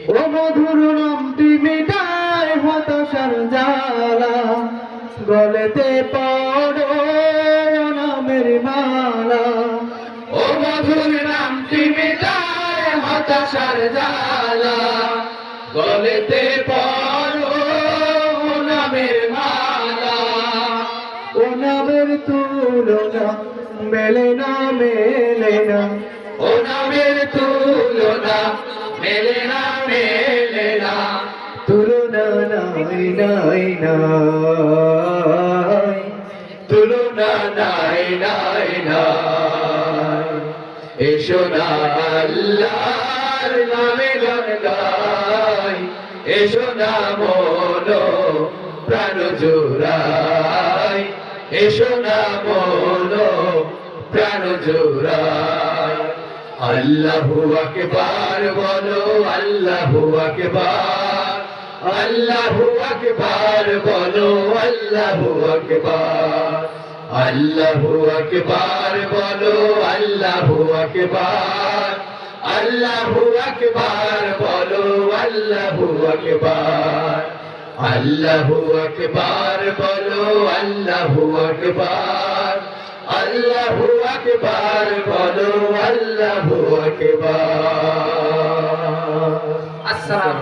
ও মধুর নামটি মিটায় হতাশার জ্বালা, গলেতে পড়ো নামের মালা। ও মধুর নামটি মিটায় হতাশার জ্বালা, গলেতে পড়ো নামের মালা। ও নামের তুলনা মেলে না, মেলে না। ও নামের তুলনা মেলে না, মেলে না। তুলনা নাই, নাই, নাই। তুলনা নাই, নাই, নাই। এসো না আল্লাহর নামে গান গাই, এসো না মন প্রাণ জোড়াই, এসো না মন প্রাণ জোড়াই। আল্লাহু আকবার বলো, আল্লাহু আকবার, আল্লাহু আকবার বলো, আল্লাহু আকবার, আল্লাহু আকবার বলো, আল্লাহু আকবার, আল্লাহু আকবার বলো, আল্লাহু আকবার, আল্লাহু আকবার বলো, আল্লাহু আকবার, আল্লাহু আকবার বলো, আল্লাহু আকবার। আসসালাম।